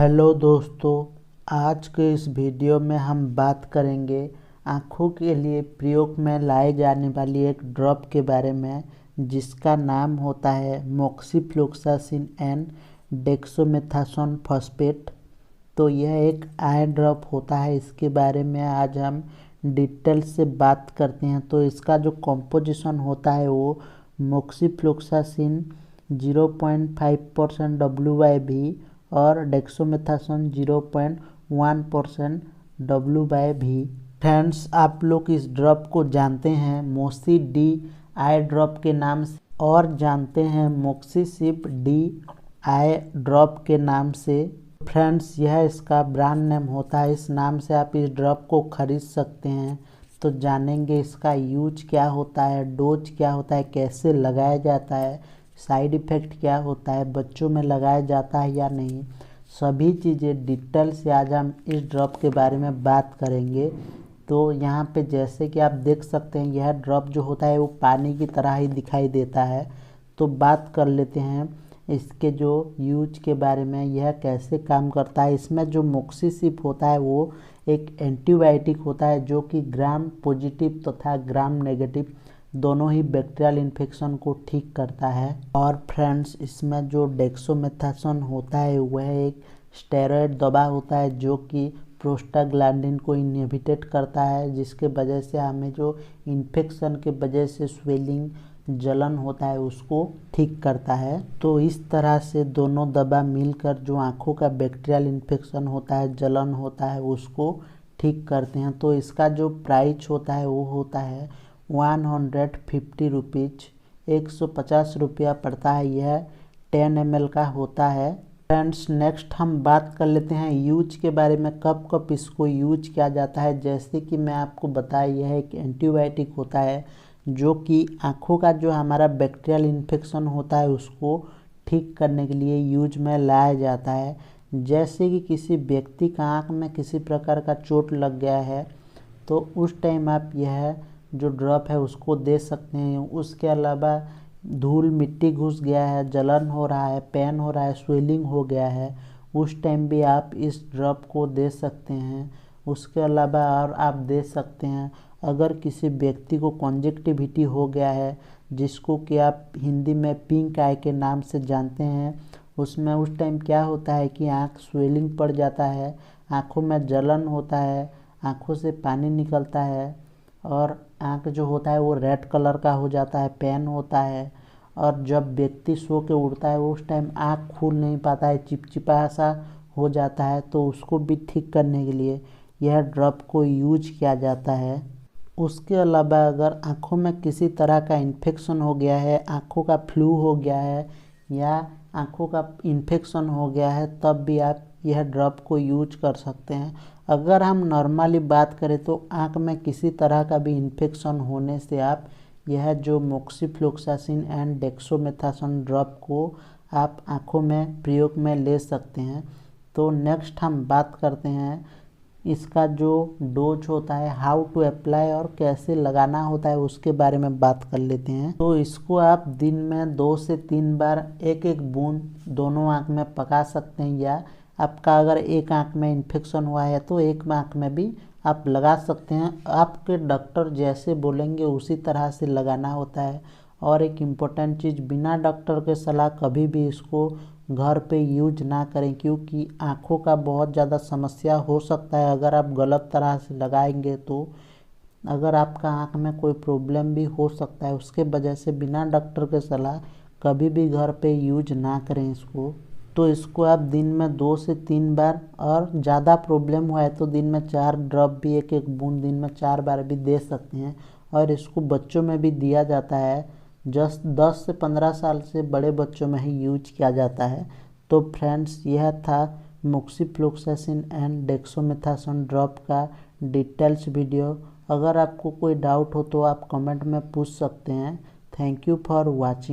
Hello दोस्तों, आज के इस वीडियो में हम बात करेंगे आँखों के लिए प्रयोग में लाए जाने वाली एक ड्रॉप के बारे में जिसका नाम होता है मोक्सीफ्लोक्सासिन एंड डेक्सामेथासोन फॉस्फेट। तो यह एक आई ड्रॉप होता है। इसके बारे में आज हम डिटेल से बात करते हैं। तो इसका जो कॉम्पोजिशन होता है वो मोक्सीफ्लोक्सासिन 0.5% WB और डेक्सामेथासोन 0.1% WB। फ्रेंड्स, आप लोग इस ड्रॉप को जानते हैं मोसी डी आई ड्रॉप के नाम से और जानते हैं मोक्सिसिप डी आई ड्रॉप के नाम से। फ्रेंड्स, यह इसका ब्रांड नेम होता है। इस नाम से आप इस ड्रॉप को खरीद सकते हैं। तो जानेंगे इसका यूज क्या होता है, डोज क्या होता है, कैसे लगाया जाता है, साइड इफ़ेक्ट क्या होता है, बच्चों में लगाया जाता है या नहीं, सभी चीज़ें डिटेल से आज हम इस ड्रॉप के बारे में बात करेंगे। तो यहाँ पे जैसे कि आप देख सकते हैं यह ड्रॉप जो होता है वो पानी की तरह ही दिखाई देता है। तो बात कर लेते हैं इसके जो यूज के बारे में, यह कैसे काम करता है। इसमें जो मोक्सिसिप होता है वो एक एंटीबायोटिक होता है जो कि ग्राम पॉजिटिव तथा ग्राम नेगेटिव दोनों ही बैक्टीरियल इन्फेक्शन को ठीक करता है। और फ्रेंड्स, इसमें जो डेक्सामेथासोन होता है वह एक स्टेरॉयड दवा होता है जो कि प्रोस्टाग्लैंडिन को इनहिबिट करता है, जिसके वजह से हमें जो इन्फेक्शन के वजह से स्वेलिंग जलन होता है उसको ठीक करता है। तो इस तरह से दोनों दवा मिलकर जो आँखों का बैक्टीरियल इन्फेक्शन होता है, जलन होता है, उसको ठीक करते हैं। तो इसका जो प्राइस होता है वो होता है 150 रुपीज़, 150 रुपया पड़ता है। यह 10 ml का होता है। फ्रेंड्स, नेक्स्ट हम बात कर लेते हैं यूज के बारे में, कब कब इसको यूज किया जाता है। जैसे कि मैं आपको बताया, यह एक एंटीबायोटिक होता है जो कि आँखों का जो हमारा बैक्टीरियल इन्फेक्शन होता है उसको ठीक करने के लिए यूज में लाया जाता है। जैसे कि किसी व्यक्ति का आँख में किसी प्रकार का चोट लग गया है तो उस टाइम आप यह जो ड्रॉप है उसको दे सकते हैं। उसके अलावा धूल मिट्टी घुस गया है, जलन हो रहा है, पेन हो रहा है, स्वेलिंग हो गया है, उस टाइम भी आप इस ड्रॉप को दे सकते हैं। उसके अलावा और आप दे सकते हैं अगर किसी व्यक्ति को कॉन्जक्टिविटी हो गया है, जिसको कि आप हिंदी में पिंक आई के नाम से जानते हैं। उसमें उस टाइम क्या होता है कि आँख स्वेलिंग पड़ जाता है, आँखों में जलन होता है, आँखों से पानी निकलता है और आँख जो होता है वो रेड कलर का हो जाता है, पेन होता है। और जब व्यक्ति सो के उठता है उस टाइम आँख खुल नहीं पाता है, चिपचिपा सा हो जाता है। तो उसको भी ठीक करने के लिए यह ड्रॉप को यूज किया जाता है। उसके अलावा अगर आँखों में किसी तरह का इन्फेक्शन हो गया है, आँखों का फ्लू हो गया है या आँखों का इन्फेक्शन हो गया है, तब भी आप यह ड्रॉप को यूज कर सकते हैं। अगर हम नॉर्मली बात करें तो आँख में किसी तरह का भी इन्फेक्शन होने से आप यह जो मोक्सीफ्लोक्सासिन एंड डेक्सामेथासोन ड्रॉप को आप आँखों में प्रयोग में ले सकते हैं। तो नेक्स्ट हम बात करते हैं इसका जो डोज होता है, हाउ टू अप्लाई और कैसे लगाना होता है उसके बारे में बात कर लेते हैं। तो इसको आप दिन में 2 से 3 बार एक एक बूंद दोनों आँख में पका सकते हैं, या आपका अगर एक आँख में इन्फेक्शन हुआ है तो एक आँख में भी आप लगा सकते हैं। आपके डॉक्टर जैसे बोलेंगे उसी तरह से लगाना होता है। और एक इम्पोर्टेंट चीज़, बिना डॉक्टर के सलाह कभी भी इसको घर पे यूज ना करें, क्योंकि आँखों का बहुत ज़्यादा समस्या हो सकता है अगर आप गलत तरह से लगाएंगे। तो अगर आपका आँख में कोई प्रॉब्लम भी हो सकता है, उसके वजह से बिना डॉक्टर के सलाह कभी भी घर पे यूज ना करें इसको। तो इसको आप दिन में 2 से 3 बार, और ज़्यादा प्रॉब्लम हुआ है तो दिन में 4 ड्रॉप भी एक एक बूंद दिन में 4 बार भी दे सकते हैं। और इसको बच्चों में भी दिया जाता है, जस्ट 10 से 15 साल से बड़े बच्चों में ही यूज किया जाता है। तो फ्रेंड्स, यह था मोक्सीफ्लोक्सासिन एंड डेक्सामेथासोन ड्रॉप का डिटेल्स वीडियो। अगर आपको कोई डाउट हो तो आप कमेंट में पूछ सकते हैं। Thank you for watching.